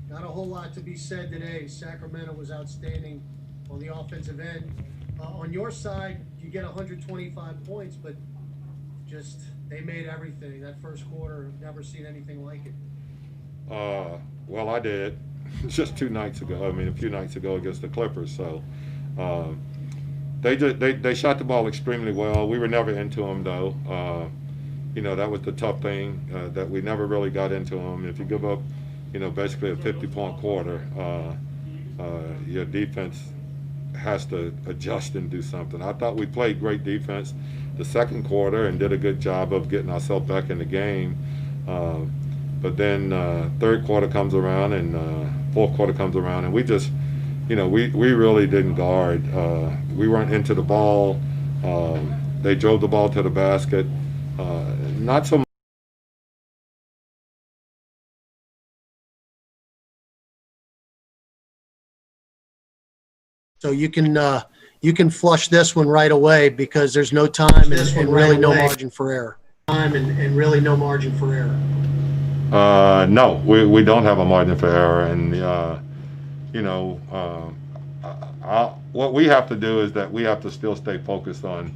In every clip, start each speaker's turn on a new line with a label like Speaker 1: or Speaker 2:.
Speaker 1: Not a whole lot to be said today. Sacramento was outstanding on the offensive end. On your side, you get 125 points, but just they made everything. That first quarter, never seen anything like it.
Speaker 2: Uh, well, I did just 2 nights ago. I mean, a few nights ago against the Clippers. So uh, they shot the ball extremely well. We were never into them though. That was the tough thing that we never really got into them. If you give up, basically a 50-point quarter, your defense has to adjust and do something. I thought we played great defense the second quarter and did a good job of getting ourselves back in the game. Uh, but then third quarter comes around and fourth quarter comes around, and we just, we really didn't guard. We weren't into the ball. They drove the ball to the basket. Not so
Speaker 1: So you can flush this one right away because there's no time and really no margin for error.
Speaker 2: No, we don't have a margin for error, and you know, what we have to do is that we have to still stay focused on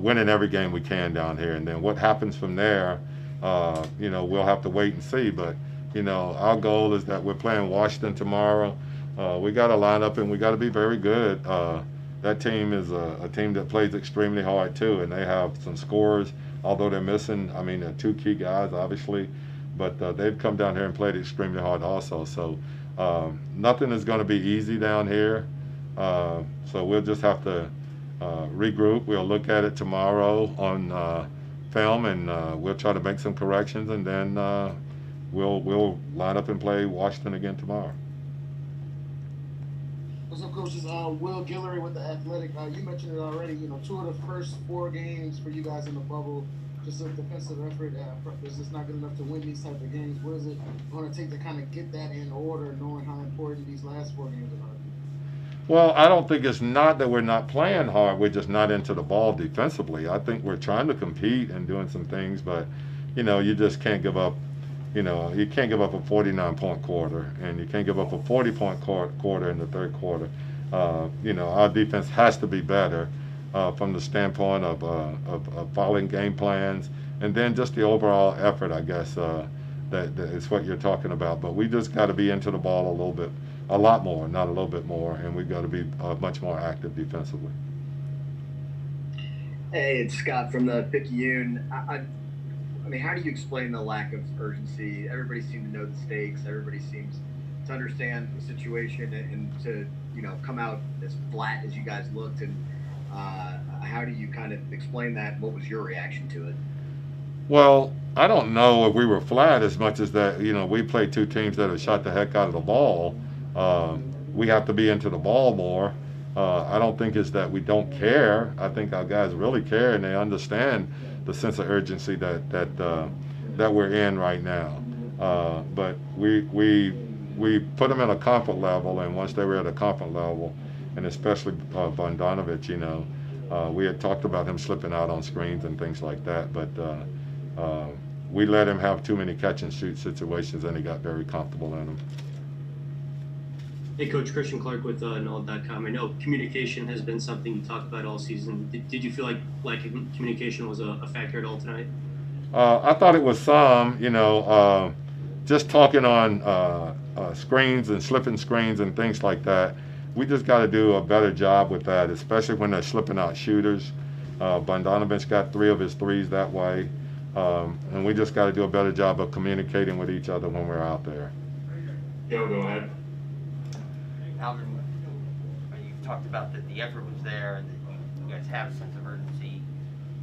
Speaker 2: winning every game we can down here, and then what happens from there, we'll have to wait and see. But our goal is that we're playing Washington tomorrow. We got to line up and we got to be very good. That team is a team that plays extremely hard too, and they have some scorers. Although they're missing, I mean, two key guys, obviously, but they've come down here and played extremely hard also. So nothing is going to be easy down here. So we'll just have to regroup. We'll look at it tomorrow on film, and we'll try to make some corrections, and then we'll line up and play Washington again tomorrow.
Speaker 3: What's up, coaches? Will Guillory with the Athletic. You mentioned it already. Two of the first four games for you guys in the bubble, just a defensive effort. It's just not good enough to win these type of games. What is it going to take to kind of get that in order, knowing how important these last four games are?
Speaker 2: Well, I don't think it's not that we're not playing hard. We're just not into the ball defensively. I think we're trying to compete and doing some things, but you just can't give up. You can't give up a 49-point quarter, and you can't give up a 40-point quarter in the third quarter. Our defense has to be better from the standpoint of following game plans, and then just the overall effort, I guess, that is what you're talking about. But we just got to be into the ball a lot more, not a little bit more, and we've got to be much more active defensively.
Speaker 4: Hey, it's Scott from the Picayune. I mean, how do you explain the lack of urgency? Everybody seems to know the stakes. Everybody seems to understand the situation and to, come out as flat as you guys looked. And how do you kind of explain that? What was your reaction to it?
Speaker 2: Well, I don't know if we were flat as much as that, we played two teams that have shot the heck out of the ball. We have to be into the ball more. I don't think it's that we don't care. I think our guys really care and they understand the sense of urgency that we're in right now. But we put them at a comfort level, and once they were at a comfort level, and especially Bogdanovich, we had talked about him slipping out on screens and things like that, but we let him have too many catch and shoot situations, and he got very comfortable in them.
Speaker 5: Hey, Coach, Christian Clark with Null.com. I know communication has been something you talked about all season. Did you feel like communication was a factor at all tonight?
Speaker 2: I thought it was some, just talking on screens and slipping screens and things like that. We just got to do a better job with that, especially when they're slipping out shooters. Bogdanovich got 3 of his threes that way. And we just got to do a better job of communicating with each other when we're out there.
Speaker 6: Joe, go ahead.
Speaker 7: Alvin, you talked about that the effort was there and that you guys have a sense of urgency.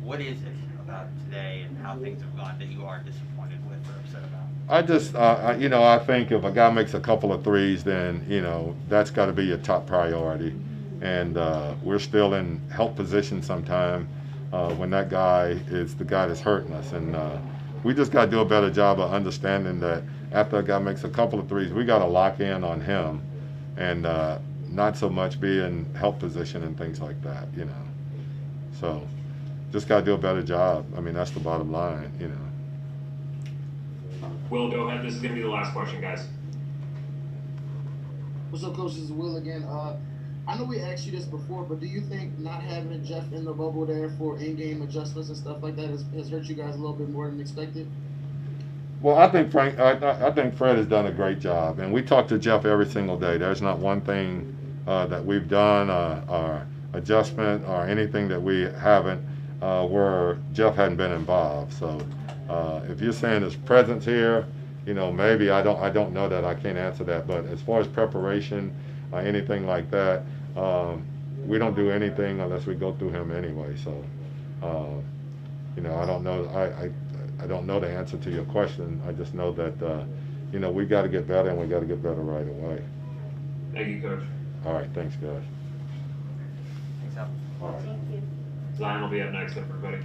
Speaker 7: What is it about today and how things have gone that you are disappointed with or upset about?
Speaker 2: I just, I think if a guy makes a couple of threes, then, that's got to be your top priority. And we're still in help position sometime when that guy is the guy that's hurting us. And we just got to do a better job of understanding that after a guy makes a couple of threes, we got to lock in on him. And not so much be in help position and things like that, So just got to do a better job. I mean, that's the bottom line,
Speaker 6: Will, go ahead. This is going to be the last question, guys.
Speaker 3: What's up, Coach? This is Will again. I know we asked you this before, but do you think not having Jeff in the bubble there for in-game adjustments and stuff like that has hurt you guys a little bit more than expected?
Speaker 2: Well, I think I think Fred has done a great job, and we talk to Jeff every single day. There's not one thing that we've done, or adjustment, or anything that we haven't where Jeff hadn't been involved. So, if you're saying his presence here, maybe I don't know that. I can't answer that. But as far as preparation or anything like that, we don't do anything unless we go through him anyway. So, I don't know. I don't know the answer to your question. I just know that, we got to get better, and we got to get better right away.
Speaker 6: Thank you, Coach.
Speaker 2: All right. Thanks, guys.
Speaker 7: Thanks, Alvin.
Speaker 2: All right.
Speaker 8: Thank you.
Speaker 6: Zion will be up next, everybody.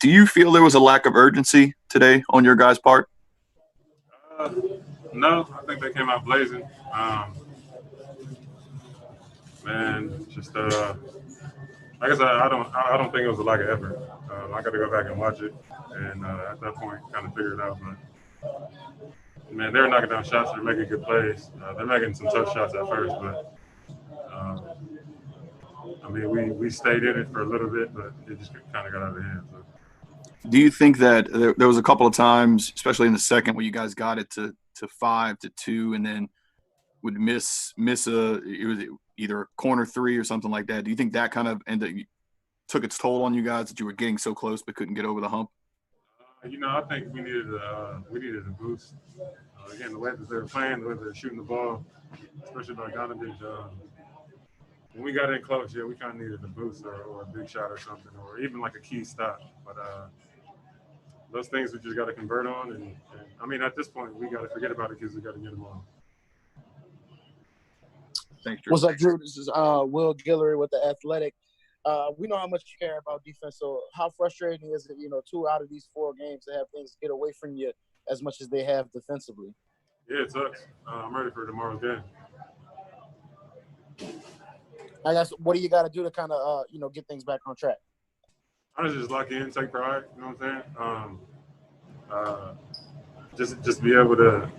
Speaker 8: Do you feel there was a lack of urgency today on your guys' part?
Speaker 9: No, I think they came out blazing. Man, just like I said, I don't think it was a lack of effort. I got to go back and watch it, and at that point, kind of figure it out. But man, they're knocking down shots. They're making good plays. They're making some tough shots at first, but I mean, we stayed in it for a little bit, but it just kind of got out of hand. So.
Speaker 8: Do you think that there was a couple of times, especially in the second, where you guys got it to 5-2, and then would miss it was either a corner three or something like that? Do you think that kind of took its toll on you guys, that you were getting so close but couldn't get over the hump?
Speaker 9: I think we needed a boost. Again, the way that they were playing, the way they were shooting the ball, especially by Donovan. When we got in close, we kind of needed a boost or a big shot or something, or even like a key stop. But those things we just got to convert on. And I mean, at this point, we got to forget about it because we got to get them on.
Speaker 8: Thanks, Drew.
Speaker 3: What's up, Drew? This is Will Guillory with The Athletic. We know how much you care about defense, so how frustrating is it, 2 out of these 4 games to have things get away from you as much as they have defensively?
Speaker 9: Yeah, it sucks. I'm ready for tomorrow's game.
Speaker 3: I guess, what do you got to do to kind of, get things back on track?
Speaker 9: Honestly, just lock in, take pride. You know what I'm saying? Just be able to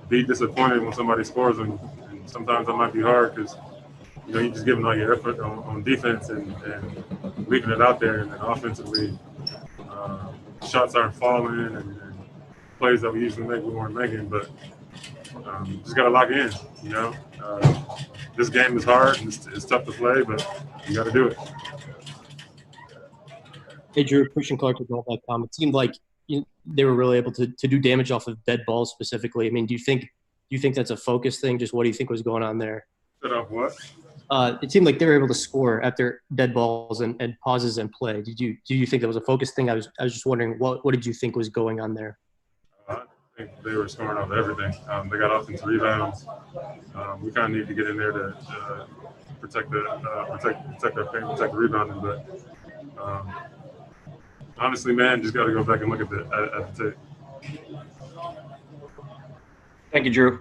Speaker 9: be disappointed when somebody scores, and sometimes that might be hard because you're just giving all your effort on defense and leaving it out there, and then offensively, shots aren't falling, and plays that we usually make we weren't making, but just got to lock in. This game is hard and it's tough to play, but you got to do it.
Speaker 5: Hey, Drew, Christian Clark with All.com. It seemed like they were really able to do damage off of dead balls specifically. I mean, do you think that's a focus thing? Just what do you think was going on there?
Speaker 9: Set off what?
Speaker 5: It seemed like they were able to score after dead balls and pauses and play. Do you think that was a focus thing? I was just wondering what did you think was going on there?
Speaker 9: I think they were scoring off everything. They got offensive rebounds. We kind of need to get in there to protect our paint, protect the rebounding. But honestly, man, just got to go back and look at the tape.
Speaker 7: Thank you, Drew.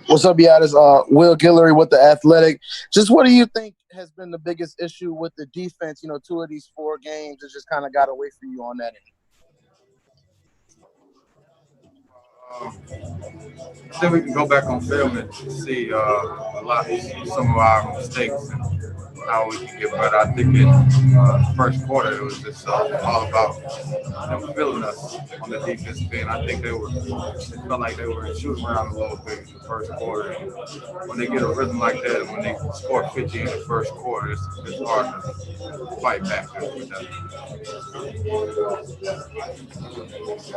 Speaker 3: What's up, Giannis? Will Guillory with The Athletic. Just what do you think has been the biggest issue with the defense? You know, 2 of these 4 games has just kind of got away from you on that end.
Speaker 10: I think we can go back on film and see some of our mistakes and how we can get better. I think in the first quarter it was just all about them feeling us on the defensive end. I think it felt like they were shooting around a little bit in the first quarter. And when they get a rhythm like that, and when they score 50 in the first quarter, it's hard to fight back with that.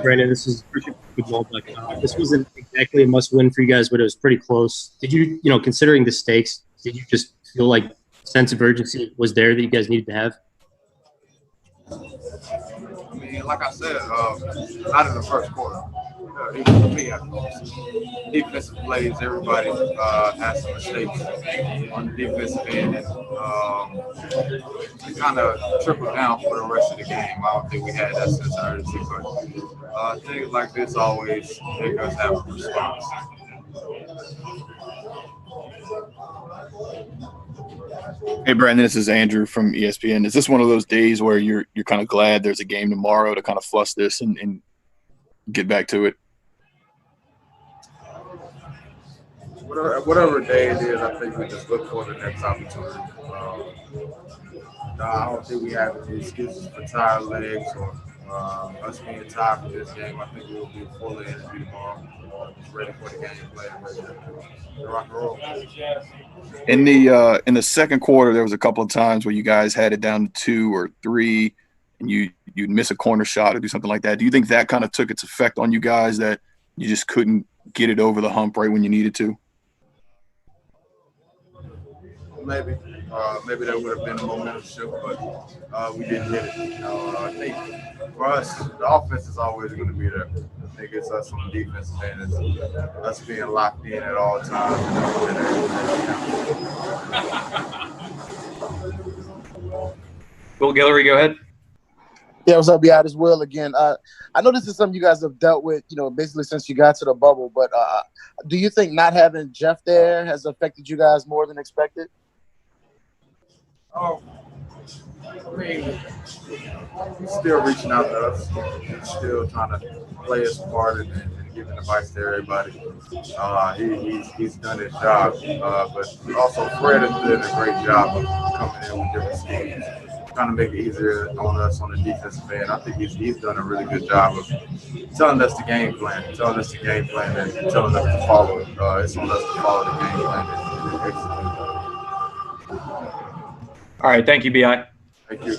Speaker 5: Brandon, this is Richard with Wall.com. This wasn't exactly a must-win for you guys, but it was pretty close. Did you, considering the stakes, did you just feel like sense of urgency was there that you guys needed to have?
Speaker 10: I mean, like I said, not in the first quarter. Even for me, defensive plays, everybody has some mistakes on the defensive end, and it kind of trickled down for the rest of the game. I don't think we had that sense of urgency, but things like this always make us have a response.
Speaker 8: Hey, Brandon, this is Andrew from ESPN. Is this one of those days where you're kind of glad there's a game tomorrow to kind of flush this and get back to it?
Speaker 10: Whatever day it is, I think we just look for the next opportunity. I don't think we have any excuses for tired legs or us being tired for this game. I think we'll be full of energy tomorrow, just ready for the game play and ready to rock and roll.
Speaker 8: In the second quarter, there was a couple of times where you guys had it down to 2 or 3, and you'd miss a corner shot or do something like that. Do you think that kind of took its effect on you guys, that you just couldn't get it over the hump right when you needed to?
Speaker 10: Maybe that would have been a momentum shift, but we didn't hit it. I think for us, the offense is always going to be there. I think it's us on the defensive end. It's us being locked in at all times.
Speaker 11: Will Guillory, go ahead.
Speaker 3: Yeah, what's up, Giannis? Will again. I know this is something you guys have dealt with, basically since you got to the bubble, but do you think not having Jeff there has affected you guys more than expected?
Speaker 10: I mean, he's still reaching out to us. He's still trying to play his part and giving advice to everybody. He's done his job, but also Fred has done a great job of coming in with different schemes, trying to make it easier on us on the defensive end. I think he's done a really good job of telling us the game plan, and telling us to follow it. It's on us to follow the game plan and execute.
Speaker 11: All right, thank you, BI.
Speaker 10: Thank you.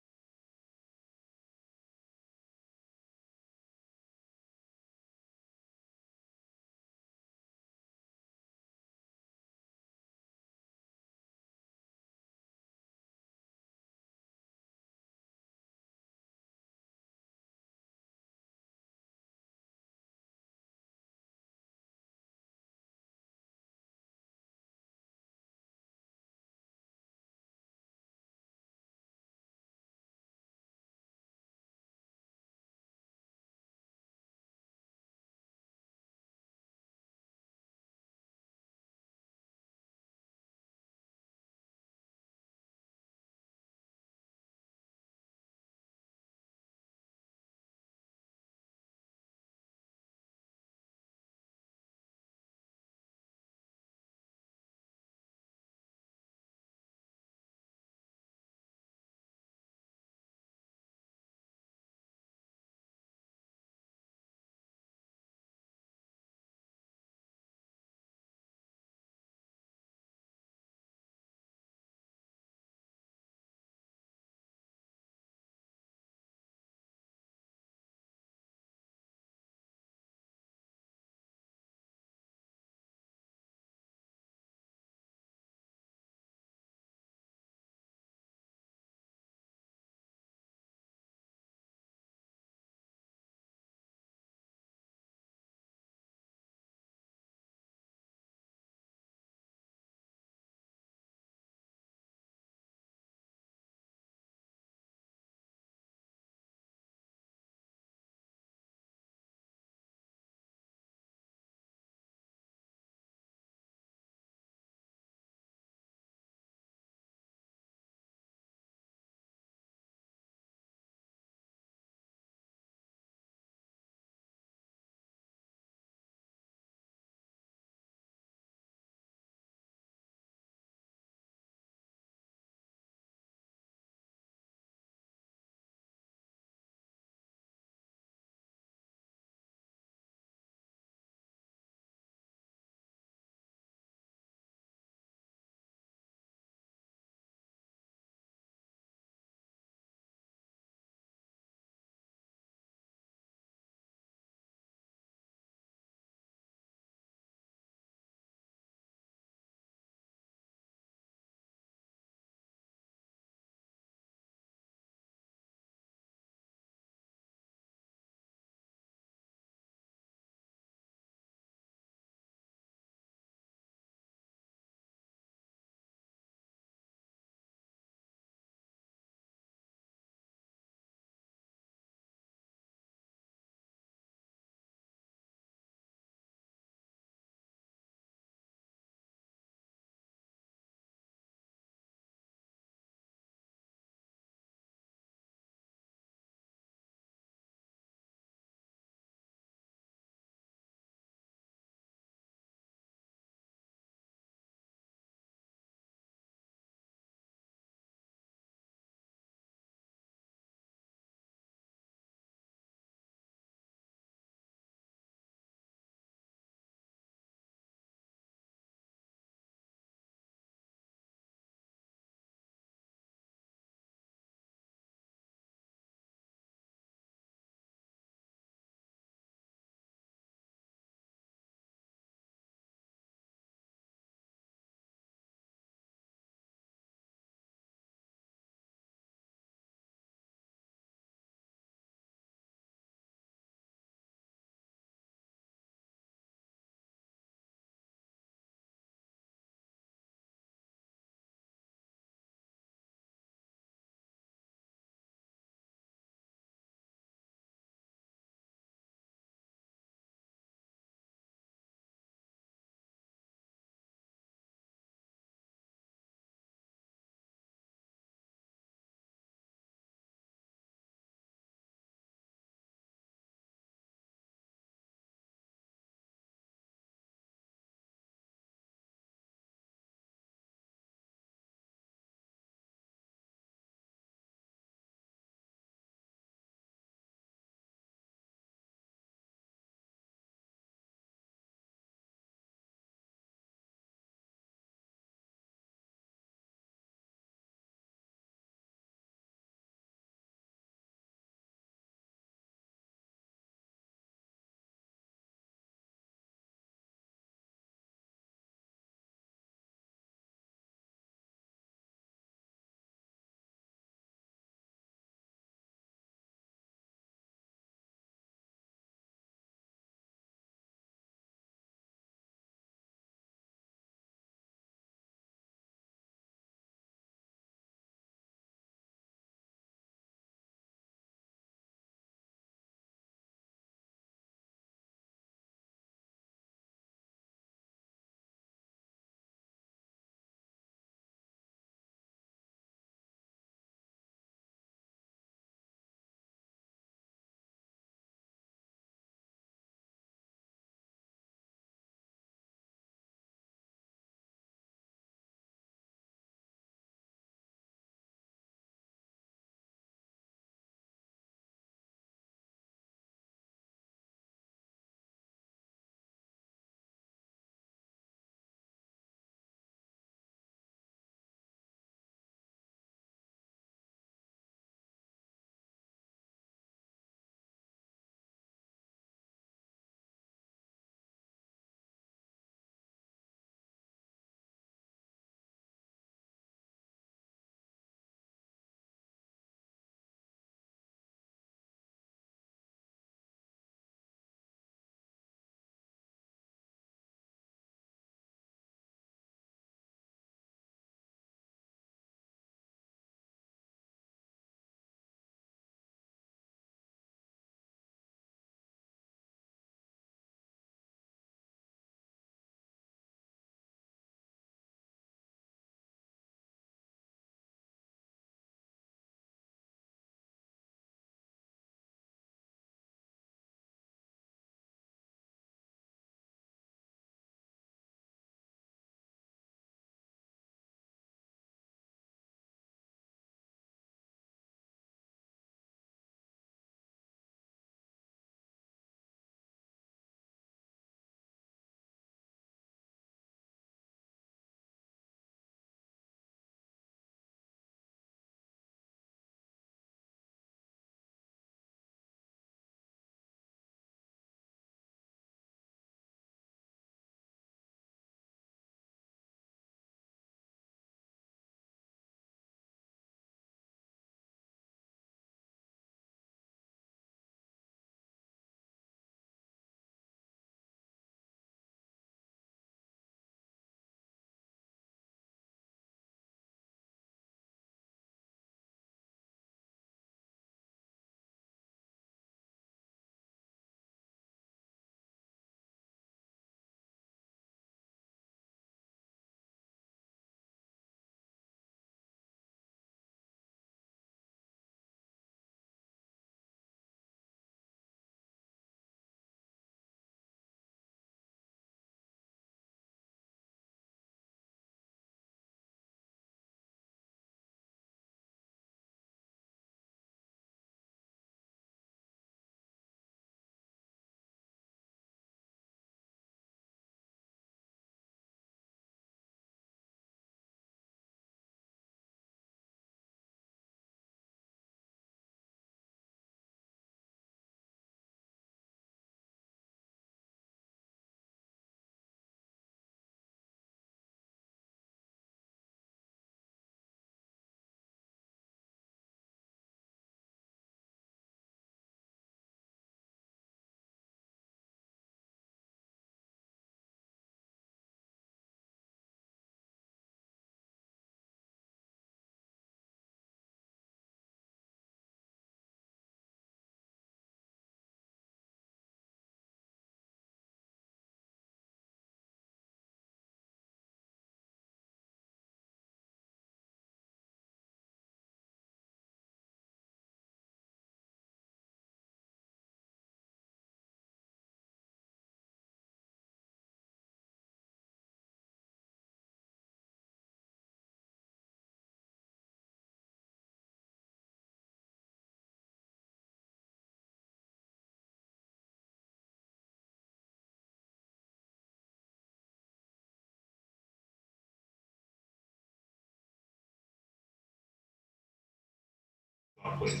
Speaker 6: please.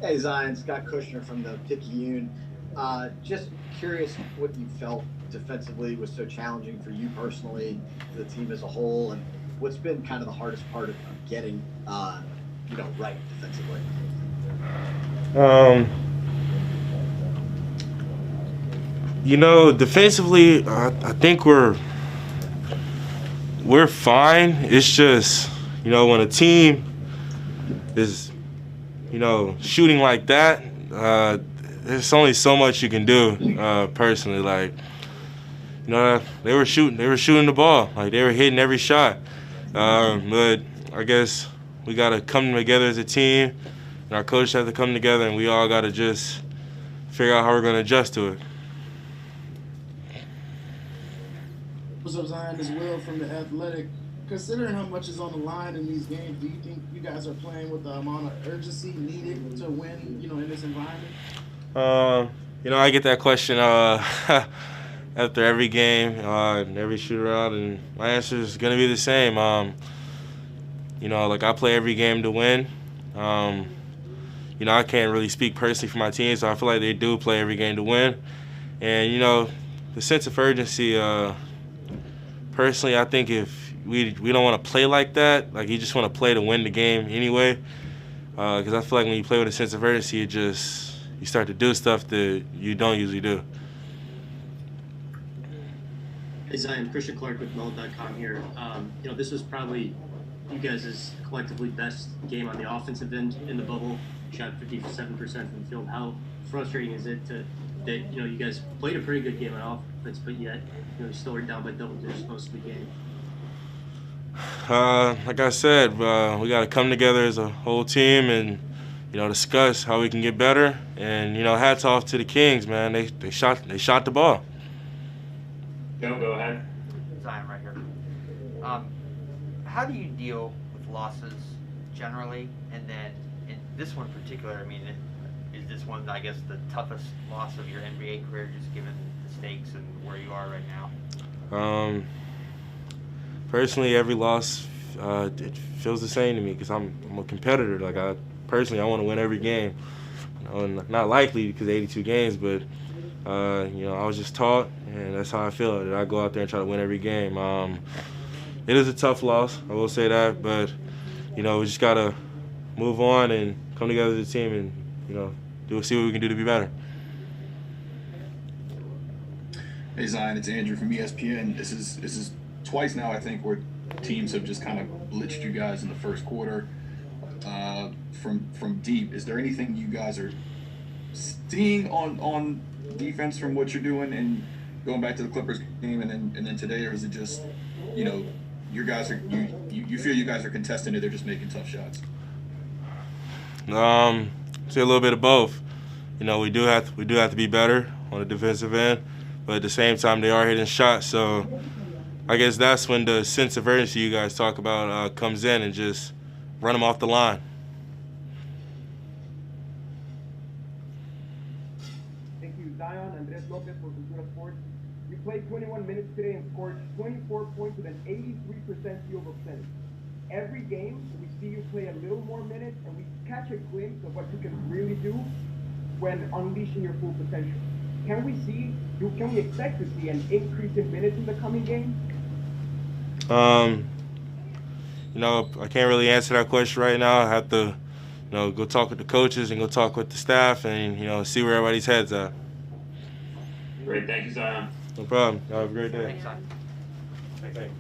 Speaker 4: Hey, Zion, Scott Kushner from the Picayune. Just curious what you felt defensively was so challenging for you personally, for the team as a whole, and what's been kind of the hardest part of getting, right defensively.
Speaker 12: Defensively, I think we're fine. It's just, when a team is, shooting like that, there's only so much you can do. Personally, they were shooting the ball, they were hitting every shot. But I guess we gotta come together as a team, and our coaches have to come together, and we all gotta just figure out how we're gonna adjust to it.
Speaker 3: What's up, Zion? This is Will from The Athletic. Considering how much is on the line in these games, do you think you guys are playing with the amount of urgency needed to win, in this environment?
Speaker 12: I get that question after every game and every shoot-around, and my answer is going to be the same. I play every game to win. I can't really speak personally for my team, so I feel like they do play every game to win. And, the sense of urgency, personally, I think if we don't want to play like that, you just want to play to win the game anyway. Because I feel like when you play with a sense of urgency, you start to do stuff that you don't usually do.
Speaker 5: Hey Zion, Christian Clark with Meld.com here. This was probably you guys' collectively best game on the offensive end in the bubble. Shot 57% from the field. How frustrating is it that you guys played a pretty good game on offense, but yet you still were down by double digits most of the game?
Speaker 12: Like I said, we got to come together as a whole team and discuss how we can get better. And hats off to the Kings, man. They shot the ball.
Speaker 6: Go ahead.
Speaker 7: Zion right here. How do you deal with losses generally, and then in this one in particular? Is this one, I guess, the toughest loss of your NBA career, just given the stakes and where you are right now?
Speaker 12: Personally, every loss it feels the same to me because I'm a competitor. I want to win every game. Not likely because 82 games, but I was just taught, and that's how I feel. That I go out there and try to win every game. It is a tough loss, I will say that, but we just gotta move on and come together as a team and see what we can do to be better.
Speaker 8: Hey Zion, it's Andrew from ESPN. This is twice now, I think, where teams have just kind of blitzed you guys in the first quarter from deep. Is there anything you guys are seeing on defense from what you're doing and going back to the Clippers game and then today, or is it just you feel you guys are contesting it, they're just making tough shots?
Speaker 12: Say a little bit of both. We do have to be better on the defensive end, but at the same time they are hitting shots. So I guess that's when the sense of urgency you guys talk about comes in, and just run them off the line.
Speaker 13: Thank you, Zion. Andres Lopez for Cultura Sports. You played 21 minutes today and scored 24 points with an 83% field goal percentage. Every game, we see you play a little more minutes, and we catch a glimpse of what you can really do when unleashing your full potential. Can we expect to see an increase in minutes in the coming game?
Speaker 12: I can't really answer that question right now. I have to, go talk with the coaches and go talk with the staff and, see where everybody's head's at.
Speaker 6: Great. Thank you, Zion.
Speaker 12: No problem. Have a great day.
Speaker 7: Thanks, Zion.
Speaker 12: Thanks.